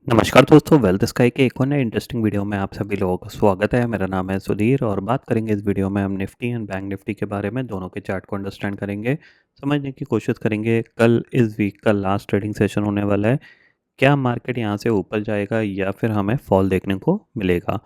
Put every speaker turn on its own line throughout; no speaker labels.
नमस्कार दोस्तों, wealth sky के एक और नए इंटरेस्टिंग वीडियो में आप सभी लोगों का स्वागत है। मेरा नाम है सुधीर और बात करेंगे इस वीडियो में हम निफ्टी एंड बैंक निफ्टी के बारे में। दोनों के चार्ट को अंडरस्टैंड करेंगे, समझने की कोशिश करेंगे। कल इस वीक का लास्ट ट्रेडिंग सेशन होने वाला है। क्या मार्केट यहाँ से ऊपर जाएगा या फिर हमें फॉल देखने को मिलेगा,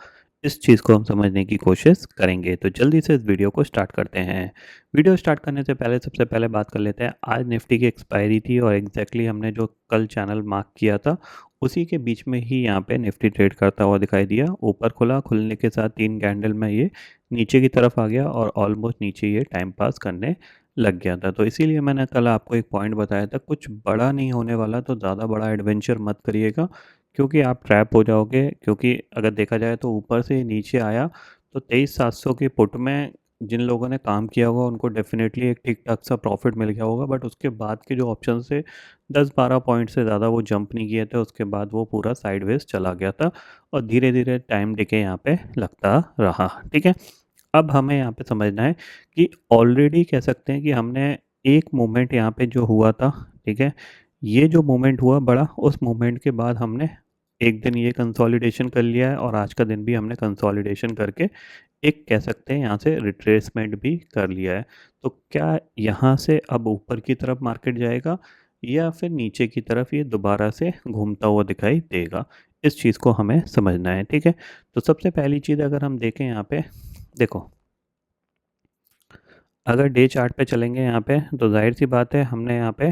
इस चीज़ को हम समझने की कोशिश करेंगे। तो जल्दी से इस वीडियो को स्टार्ट करते हैं। वीडियो स्टार्ट करने से पहले सबसे पहले बात कर लेते हैं, आज निफ्टी की एक्सपायरी थी और एग्जैक्टली हमने जो कल चैनल मार्क किया था उसी के बीच में ही यहाँ पे निफ्टी ट्रेड करता हुआ दिखाई दिया। ऊपर खुला, खुलने के साथ 3 कैंडल में ये नीचे की तरफ आ गया और ऑलमोस्ट नीचे ये टाइम पास करने लग गया था। तो इसीलिए मैंने कल आपको एक पॉइंट बताया था, कुछ बड़ा नहीं होने वाला तो ज़्यादा बड़ा एडवेंचर मत करिएगा, क्योंकि आप ट्रैप हो जाओगे। क्योंकि अगर देखा जाए तो ऊपर से नीचे आया तो 23,700 की पुट में जिन लोगों ने काम किया होगा उनको डेफिनेटली एक ठीक ठाक सा प्रॉफिट मिल गया होगा। बट उसके बाद के जो ऑप्शन से 10-12 पॉइंट से ज़्यादा वो जंप नहीं किए थे, उसके बाद वो पूरा साइडवेज चला गया था और धीरे धीरे टाइम डिके यहाँ पे लगता रहा। ठीक है, अब हमें यहाँ पे समझना है कि ऑलरेडी कह सकते हैं कि हमने एक मोमेंट यहाँ पे जो हुआ था, ठीक है, ये जो मोमेंट हुआ बड़ा, उस मोमेंट के बाद हमने एक दिन ये कंसोलिडेशन कर लिया है और आज का दिन भी हमने कंसोलिडेशन करके एक कह सकते हैं यहाँ से रिट्रेसमेंट भी कर लिया है। तो क्या यहाँ से अब ऊपर की तरफ मार्केट जाएगा या फिर नीचे की तरफ ये दोबारा से घूमता हुआ दिखाई देगा, इस चीज़ को हमें समझना है। ठीक है, तो सबसे पहली चीज़ अगर हम देखें यहाँ पे, देखो, अगर डे चार्ट पे चलेंगे यहाँ पे तो जाहिर सी बात है हमने यहाँ पे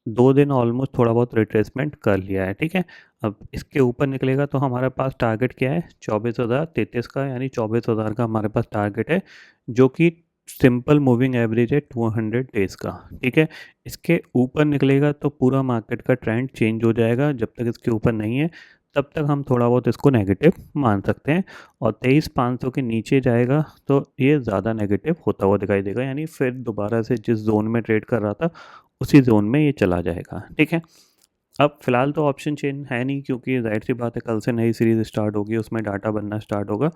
2 दिन ऑलमोस्ट थोड़ा बहुत रिट्रेसमेंट कर लिया है। ठीक है, अब इसके ऊपर निकलेगा तो हमारे पास टारगेट क्या है, 24,033 का, यानी 24,000 का हमारे पास टारगेट है, जो कि सिंपल मूविंग एवरेज है 200 डेज का। ठीक है, इसके ऊपर निकलेगा तो पूरा मार्केट का ट्रेंड चेंज हो जाएगा। जब तक इसके ऊपर नहीं है तब तक हम थोड़ा बहुत इसको नेगेटिव मान सकते हैं, और 23,500 के नीचे जाएगा तो ये ज़्यादा नेगेटिव होता हुआ दिखाई देगा, यानी फिर दोबारा से जिस जोन में ट्रेड कर रहा था उसी जोन में ये चला जाएगा। ठीक है, अब फिलहाल तो ऑप्शन चेन है नहीं, क्योंकि जाहिर सी बात है कल से नई सीरीज़ स्टार्ट होगी, उसमें डाटा बनना स्टार्ट होगा।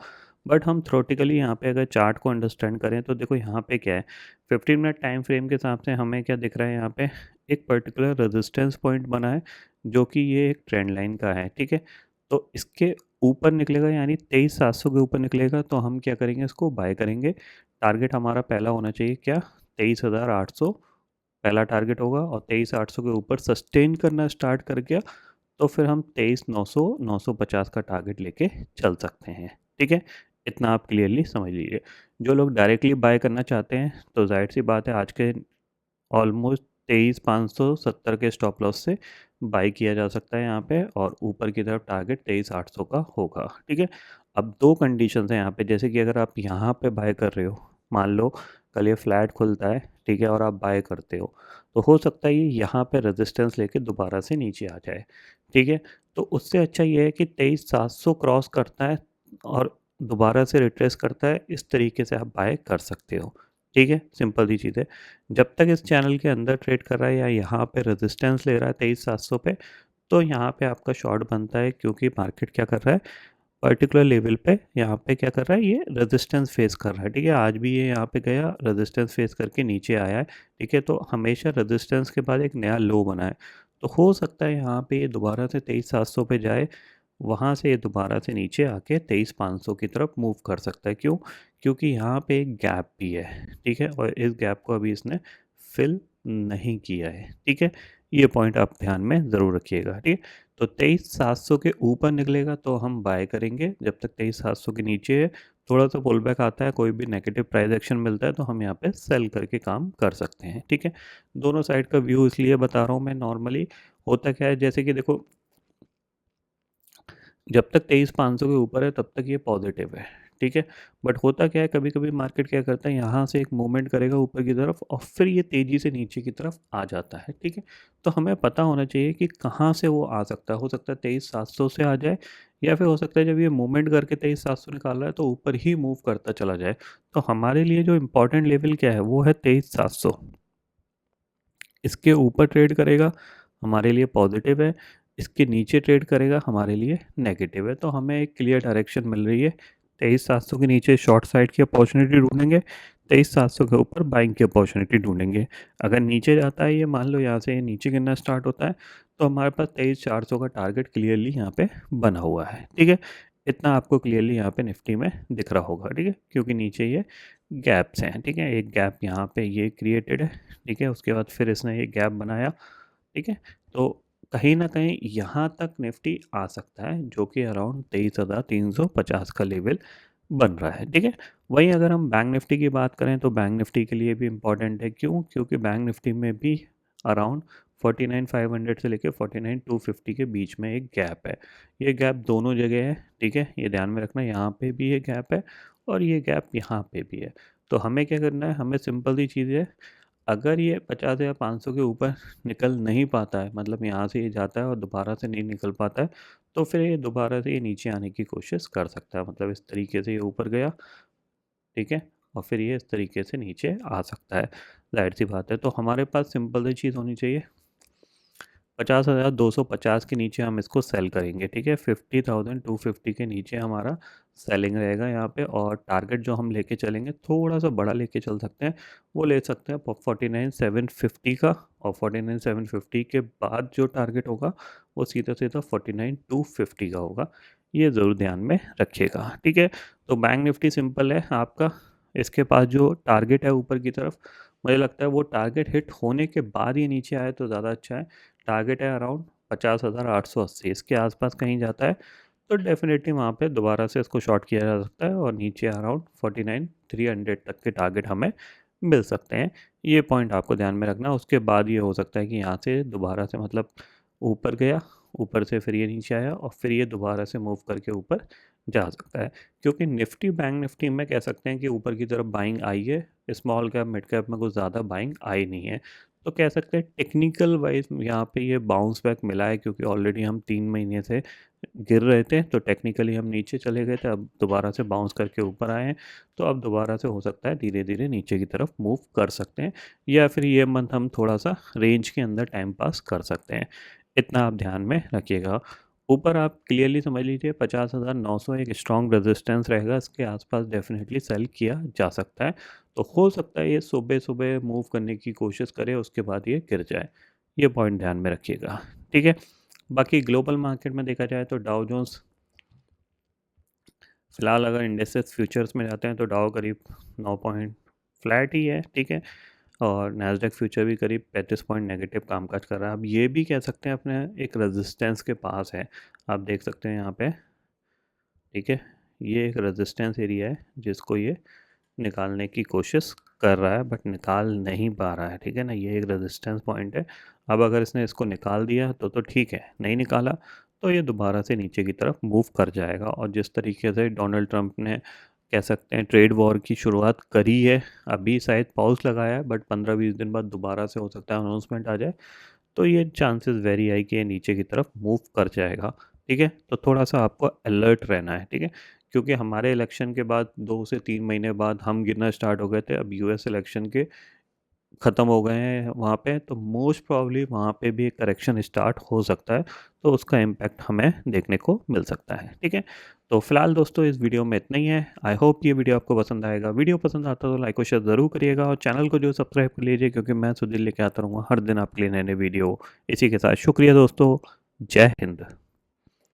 बट हम थ्योरेटिकली यहाँ पे अगर चार्ट को अंडरस्टैंड करें तो देखो यहाँ पे क्या है, 15 मिनट टाइम फ्रेम के हिसाब से हमें क्या दिख रहा है, यहाँ पे एक पर्टिकुलर रेजिस्टेंस पॉइंट बना है जो कि ये एक ट्रेंड लाइन का है। ठीक है, तो इसके ऊपर निकलेगा, यानी 23,700 के ऊपर निकलेगा तो हम क्या करेंगे, इसको बाय करेंगे। टारगेट हमारा पहला होना चाहिए क्या, 23,800 पहला टारगेट होगा, और 23,800 के ऊपर सस्टेन करना स्टार्ट कर गया तो फिर हम 23,900 950 का टारगेट लेके चल सकते हैं। ठीक है, इतना आप क्लियरली समझ लीजिए। जो लोग डायरेक्टली बाय करना चाहते हैं तो जाहिर सी बात है आज के ऑलमोस्ट 23,570 के स्टॉप लॉस से बाई किया जा सकता है यहाँ पे, और ऊपर की तरफ टारगेट 23,800 का होगा। ठीक है, अब दो कंडीशंस हैं यहाँ पे, जैसे कि अगर आप यहाँ पे बाय कर रहे हो, मान लो कल ये फ्लैट खुलता है, ठीक है, और आप बाय करते हो, तो हो सकता है ये यहाँ पे रेजिस्टेंस लेके दोबारा से नीचे आ जाए। ठीक है, तो उससे अच्छा ये है कि 23,700 क्रॉस करता है और दोबारा से रिट्रेस करता है, इस तरीके से आप बाय कर सकते हो। ठीक है, सिंपल सी चीज़ है। जब तक इस चैनल के अंदर ट्रेड कर रहा है या यहाँ पे रेजिस्टेंस ले रहा है 23,700 पे, तो यहाँ पे आपका शॉर्ट बनता है, क्योंकि मार्केट क्या कर रहा है, पर्टिकुलर लेवल पे यहाँ पे क्या कर रहा है, ये रेजिस्टेंस फेस कर रहा है। ठीक है, आज भी ये यहाँ पे गया, रेजिस्टेंस फेस करके नीचे आया है। ठीक है, तो हमेशा रेजिस्टेंस के बाद एक नया लो बना है, तो हो सकता है यहाँ पे ये दोबारा से 23,700 पे जाए, वहाँ से ये दोबारा से नीचे आके 23,500 की तरफ मूव कर सकता है। क्यों, क्योंकि यहाँ पे एक गैप भी है। ठीक है, और इस गैप को अभी इसने फिल नहीं किया है। ठीक है, ये पॉइंट आप ध्यान में ज़रूर रखिएगा। ठीक है, तो 23,700 के ऊपर निकलेगा तो हम बाय करेंगे, जब तक 23,700 के नीचे है थोड़ा सा पुल बैक आता है, कोई भी नेगेटिव प्राइस एक्शन मिलता है तो हम यहाँ पे सेल करके काम कर सकते हैं। ठीक है, दोनों साइड का व्यू इसलिए बता रहा हूँ मैं। नॉर्मली होता क्या है, जैसे कि देखो, जब तक 23,500 के ऊपर है तब तक ये पॉजिटिव है। ठीक है, बट होता क्या है, कभी कभी मार्केट क्या करता है, यहाँ से एक मूवमेंट करेगा ऊपर की तरफ और फिर ये तेज़ी से नीचे की तरफ आ जाता है। ठीक है, तो हमें पता होना चाहिए कि कहाँ से वो आ सकता है। हो सकता है 23,700 से आ जाए, या फिर हो सकता है जब ये मूवमेंट करके 23,700 निकाल रहा है तो ऊपर ही मूव करता चला जाए। तो हमारे लिए जो इम्पोर्टेंट लेवल क्या है, वो है 23,700। इसके ऊपर ट्रेड करेगा हमारे लिए पॉजिटिव है, इसके नीचे ट्रेड करेगा हमारे लिए नेगेटिव है। तो हमें एक क्लियर डायरेक्शन मिल रही है, 23,700 के नीचे शॉर्ट साइड की अपॉर्चुनिटी ढूंढेंगे, 23,700 के ऊपर बाइंग की अपॉर्चुनिटी ढूंढेंगे। अगर नीचे जाता है ये, मान लो यहाँ से ये नीचे गिरना स्टार्ट होता है, तो हमारे पास 23,400 का टारगेट क्लियरली यहाँ पे बना हुआ है, ठीक है। इतना आपको क्लियरली यहाँ पे निफ्टी में दिख रहा होगा, ठीक है, क्योंकि नीचे ये गैप्स हैं, ठीक है। एक गैप यहाँ पे ये क्रिएटेड है, ठीक है, उसके बाद फिर इसने ये गैप बनाया, ठीक है। तो कहीं ना कहीं यहाँ तक निफ्टी आ सकता है, जो कि अराउंड 23,350 का लेवल बन रहा है, ठीक है। वहीं अगर हम बैंक निफ्टी की बात करें तो बैंक निफ्टी के लिए भी इम्पॉर्टेंट है, क्यों? क्योंकि बैंक निफ्टी में भी अराउंड 49,500 से लेकर 49,250 के बीच में एक गैप है। ये गैप दोनों जगह है, ठीक है, ये ध्यान में रखना। यहाँ पे भी ये गैप है और ये गैप यहाँ पे भी है। तो हमें क्या करना है, हमें सिंपल सी चीज़ है, अगर ये 50 या 500 के ऊपर निकल नहीं पाता है, मतलब यहाँ से ये जाता है और दोबारा से नहीं निकल पाता है, तो फिर ये दोबारा से ये नीचे आने की कोशिश कर सकता है। मतलब इस तरीके से ये ऊपर गया, ठीक है, और फिर ये इस तरीके से नीचे आ सकता है, जाहिर सी बात है। तो हमारे पास सिंपल सी चीज़ होनी चाहिए, 50,250 के नीचे हम इसको सेल करेंगे, ठीक है। 50,250 के नीचे हमारा सेलिंग रहेगा यहाँ पे, और टारगेट जो हम लेके चलेंगे थोड़ा सा बड़ा लेके चल सकते हैं, वो ले सकते हैं 49,750 का, और 49,750 के बाद जो टारगेट होगा वो सीधा सीधा 49,250 का होगा। ये ज़रूर ध्यान में रखिएगा, ठीक है। तो बैंक निफ्टी सिंपल है आपका, इसके पास जो टारगेट है ऊपर की तरफ, मुझे लगता है वो टारगेट हिट होने के बाद ये नीचे आए तो ज़्यादा अच्छा है। टारगेट है अराउंड 50,880, इसके आसपास कहीं जाता है तो डेफिनेटली वहाँ पे दोबारा से इसको शॉर्ट किया जा सकता है, और नीचे अराउंड 49,300 तक के टारगेट हमें मिल सकते हैं। ये पॉइंट आपको ध्यान में रखना। उसके बाद ये हो सकता है कि यहाँ से दोबारा से, मतलब ऊपर गया, ऊपर से फिर ये नीचे आया, और फिर ये दोबारा से मूव करके ऊपर जा सकता है। क्योंकि निफ्टी, बैंक निफ्टी में कह सकते हैं कि ऊपर की तरफ बाइंग आई है, स्मॉल कैप मिड कैप में कुछ ज़्यादा बाइंग आई नहीं है। तो कह सकते हैं टेक्निकल वाइज यहाँ पे ये बाउंस बैक मिला है, क्योंकि ऑलरेडी हम 3 महीने से गिर रहे थे, तो टेक्निकली हम नीचे चले गए थे, अब दोबारा से बाउंस करके ऊपर आए हैं, तो अब दोबारा से हो सकता है धीरे धीरे नीचे की तरफ मूव कर सकते हैं, या फिर ये मंथ हम थोड़ा सा रेंज के अंदर टाइम पास कर सकते हैं। इतना आप ध्यान में रखिएगा। ऊपर आप क्लियरली समझ लीजिए 50,900 एक स्ट्रॉन्ग रेजिस्टेंस रहेगा, इसके आसपास डेफिनेटली सेल किया जा सकता है। तो हो सकता है ये सुबह सुबह मूव करने की कोशिश करे, उसके बाद ये गिर जाए। ये पॉइंट ध्यान में रखिएगा, ठीक है। बाकी ग्लोबल मार्केट में देखा जाए तो डाउ जोन्स, फिलहाल अगर इंडेक्सेस फ्यूचर्स में जाते हैं तो डाउ करीब 9 पॉइंट फ्लैट ही है, ठीक है, और नैस्डैक फ्यूचर भी करीब 35 पॉइंट नेगेटिव कामकाज कर रहा है। अब ये भी कह सकते हैं अपने एक रेजिस्टेंस के पास है, आप देख सकते हैं यहाँ पे, ठीक है। ये एक रेजिस्टेंस एरिया है जिसको ये निकालने की कोशिश कर रहा है, बट निकाल नहीं पा रहा है, ठीक है ना। ये एक रेजिस्टेंस पॉइंट है। अब अगर इसने इसको निकाल दिया तो ठीक है, नहीं निकाला तो ये दोबारा से नीचे की तरफ मूव कर जाएगा। और जिस तरीके से डोनाल्ड ट्रंप ने, कह सकते हैं, ट्रेड वॉर की शुरुआत करी है, अभी शायद पॉज लगाया है, बट 15-20 दिन बाद दोबारा से हो सकता है अनाउंसमेंट आ जाए, तो ये चांसेस वेरी हाई कि ये नीचे की तरफ मूव कर जाएगा, ठीक है। तो थोड़ा सा आपको अलर्ट रहना है, ठीक है, क्योंकि हमारे इलेक्शन के बाद 2 से 3 महीने बाद हम गिरना स्टार्ट हो गए थे, अब यूएस इलेक्शन के ख़त्म हो गए हैं वहाँ पे, तो मोस्ट प्रॉब्ली वहाँ पे भी एक करेक्शन स्टार्ट हो सकता है, तो उसका इम्पैक्ट हमें देखने को मिल सकता है, ठीक है। तो फिलहाल दोस्तों इस वीडियो में इतना ही है। आई होप ये वीडियो आपको पसंद आएगा। वीडियो पसंद आता तो लाइक और शेयर ज़रूर करिएगा, और चैनल को जो सब्सक्राइब कर लीजिए, क्योंकि मैं सुधीर लेके आता रहूँगा हर दिन आपके लिए नए नए वीडियो। इसी के साथ शुक्रिया दोस्तों, जय हिंद।